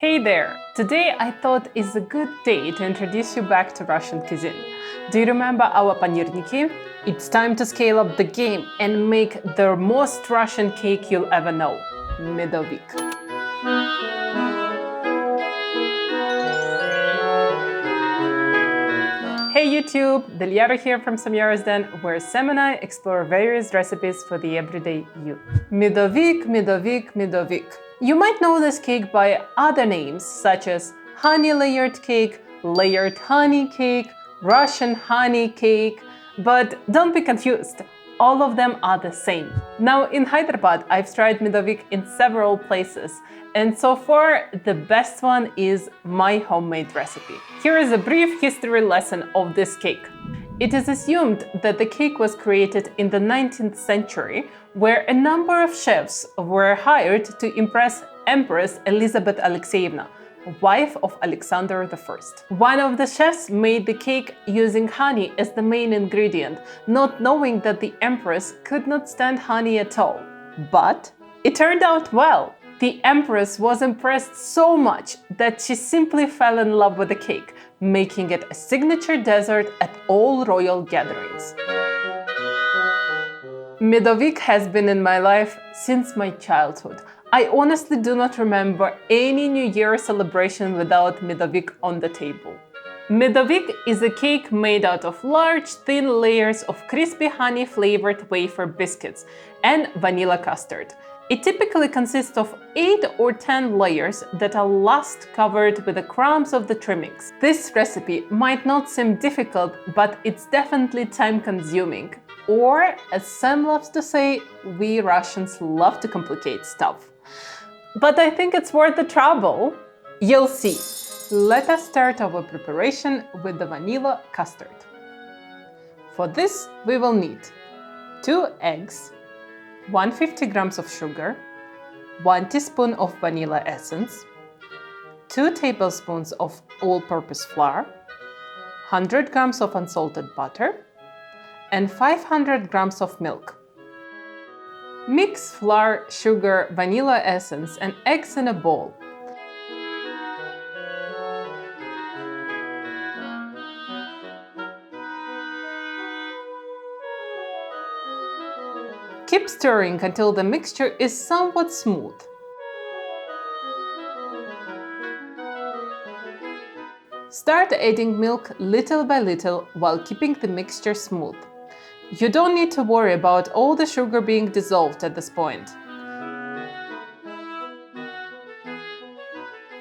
Hey there! Today I thought is a good day to introduce you back to Russian cuisine. Do you remember our panirniki? It's time to scale up the game and make the most Russian cake you'll ever know, medovik. Hey YouTube! Delyara here from Samyara's Den, where Sam and I explore various recipes for the everyday you. Medovik, medovik, medovik. You might know this cake by other names such as honey layered cake, layered honey cake, Russian honey cake, but don't be confused. All of them are the same. Now in Hyderabad, I've tried medovik in several places, and so far the best one is my homemade recipe. Here is a brief history lesson of this cake. It is assumed that the cake was created in the 19th century, where a number of chefs were hired to impress Empress Elizabeth Alexeyevna, wife of Alexander I. One of the chefs made the cake using honey as the main ingredient, not knowing that the Empress could not stand honey at all. But it turned out well. The Empress was impressed so much that she simply fell in love with the cake, making it a signature dessert at all royal gatherings. Medovik has been in my life since my childhood. I honestly do not remember any New Year celebration without medovik on the table. Medovik is a cake made out of large, thin layers of crispy honey-flavored wafer biscuits and vanilla custard. It typically consists of 8 or 10 layers that are last covered with the crumbs of the trimmings. This recipe might not seem difficult, but it's definitely time-consuming. Or, as Sam loves to say, we Russians love to complicate stuff. But I think it's worth the trouble. You'll see. Let us start our preparation with the vanilla custard. For this, we will need 2 eggs, 150 grams of sugar, 1 teaspoon of vanilla essence, 2 tablespoons of all-purpose flour, 100 grams of unsalted butter, and 500 grams of milk. Mix flour, sugar, vanilla essence, and eggs in a bowl. Keep stirring until the mixture is somewhat smooth. Start adding milk little by little while keeping the mixture smooth. You don't need to worry about all the sugar being dissolved at this point.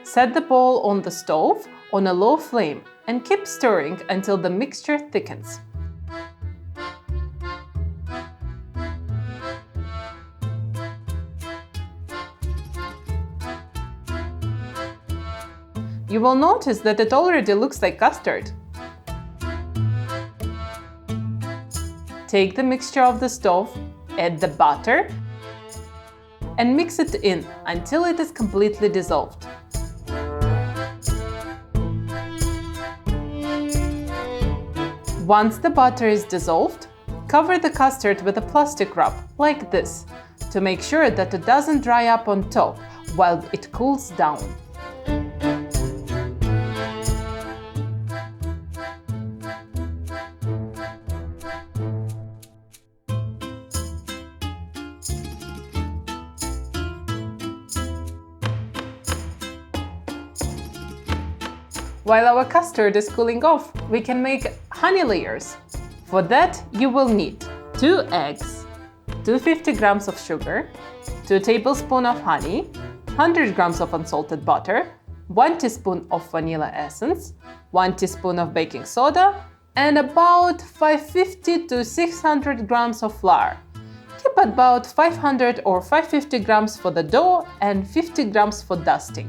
Set the bowl on the stove on a low flame and keep stirring until the mixture thickens. You will notice that it already looks like custard. Take the mixture off the stove, add the butter, and mix it in until it is completely dissolved. Once the butter is dissolved, cover the custard with a plastic wrap, like this, to make sure that it doesn't dry up on top while it cools down. While our custard is cooling off, we can make honey layers. For that, you will need 2 eggs, 250 grams of sugar, 2 tablespoons of honey, 100 grams of unsalted butter, 1 teaspoon of vanilla essence, 1 teaspoon of baking soda, and about 550 to 600 grams of flour. Keep about 500 or 550 grams for the dough and 50 grams for dusting.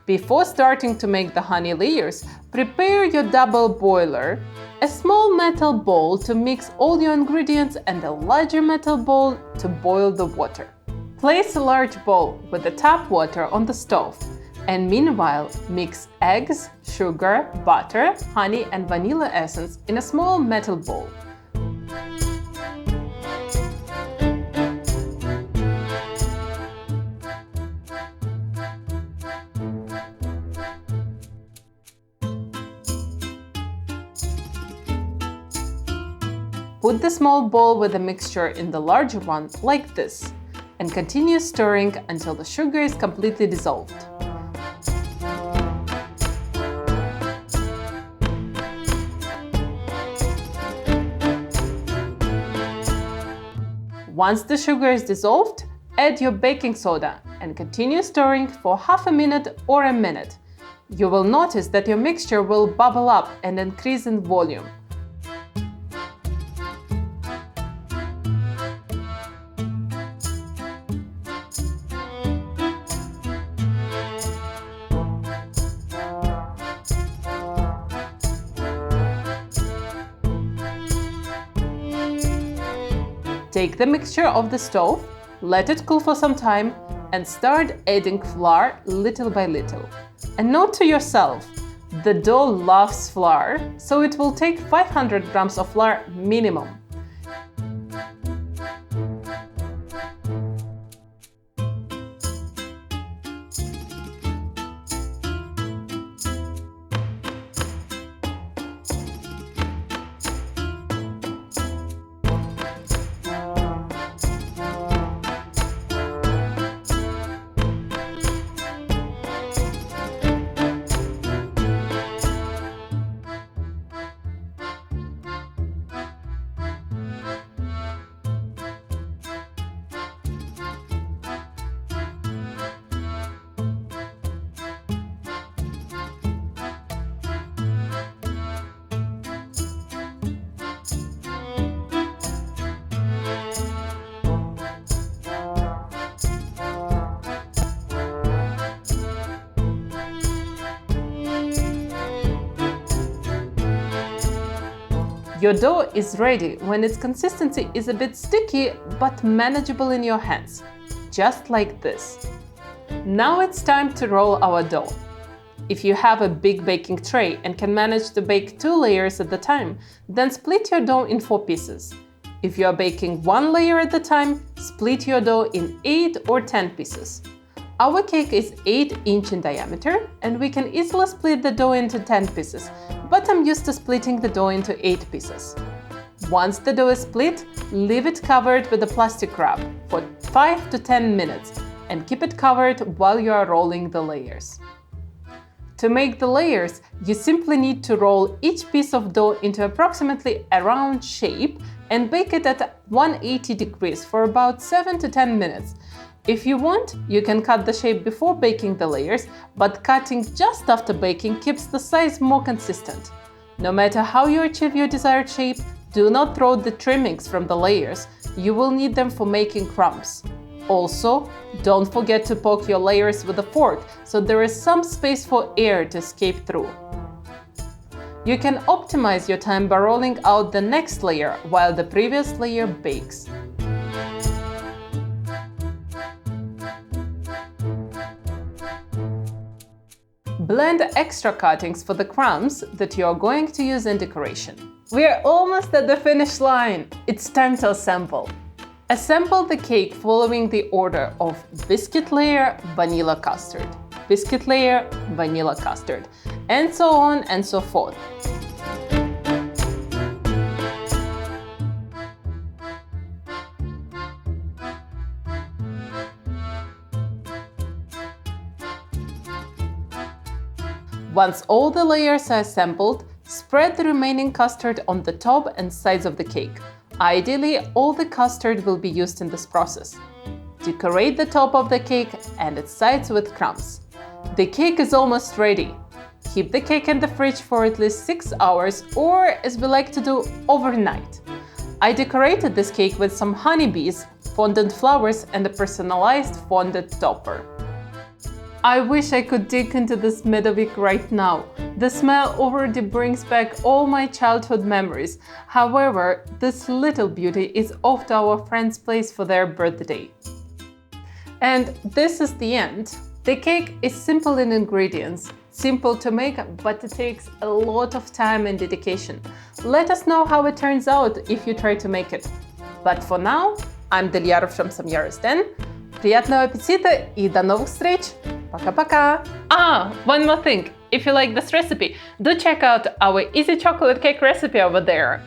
Before starting to make the honey layers, prepare your double boiler, a small metal bowl to mix all your ingredients and a larger metal bowl to boil the water. Place a large bowl with the tap water on the stove and meanwhile mix eggs, sugar, butter, honey and vanilla essence in a small metal bowl. Put the small bowl with the mixture in the larger one, like this, and continue stirring until the sugar is completely dissolved. Once the sugar is dissolved, add your baking soda and continue stirring for half a minute or a minute. You will notice that your mixture will bubble up and increase in volume. Take the mixture off the stove, let it cool for some time, and start adding flour little by little. And note to yourself, the dough loves flour, so it will take 500 grams of flour minimum. Your dough is ready when its consistency is a bit sticky but manageable in your hands, just like this. Now it's time to roll our dough. If you have a big baking tray and can manage to bake 2 layers at a time, then split your dough in 4 pieces. If you are baking 1 layer at a time, split your dough in 8 or 10 pieces. Our cake is 8-inch in diameter, and we can easily split the dough into 10 pieces, but I'm used to splitting the dough into 8 pieces. Once the dough is split, leave it covered with a plastic wrap for 5 to 10 minutes and keep it covered while you are rolling the layers. To make the layers, you simply need to roll each piece of dough into approximately a round shape and bake it at 180 degrees for about 7 to 10 minutes. If you want, you can cut the shape before baking the layers, but cutting just after baking keeps the size more consistent. No matter how you achieve your desired shape, do not throw the trimmings from the layers. You will need them for making crumbs. Also, don't forget to poke your layers with a fork so there is some space for air to escape through. You can optimize your time by rolling out the next layer while the previous layer bakes. Blend extra cuttings for the crumbs that you are going to use in decoration. We're almost at the finish line! It's time to assemble. Assemble the cake following the order of biscuit layer, vanilla custard, biscuit layer, vanilla custard, and so on and so forth. Once all the layers are assembled, spread the remaining custard on the top and sides of the cake. Ideally, all the custard will be used in this process. Decorate the top of the cake and its sides with crumbs. The cake is almost ready. Keep the cake in the fridge for at least 6 hours, or as we like to do, overnight. I decorated this cake with some honeybees, fondant flowers, and a personalized fondant topper. I wish I could dig into this Medovik right now. The smell already brings back all my childhood memories. However, this little beauty is off to our friend's place for their birthday. And this is the end. The cake is simple in ingredients, simple to make, but it takes a lot of time and dedication. Let us know how it turns out if you try to make it. But for now, I'm Delyarov from Samyara's Den. Приятного аппетита и до новых встреч! Пока-пока! One more thing. If you like this recipe, do check out our easy chocolate cake recipe over there.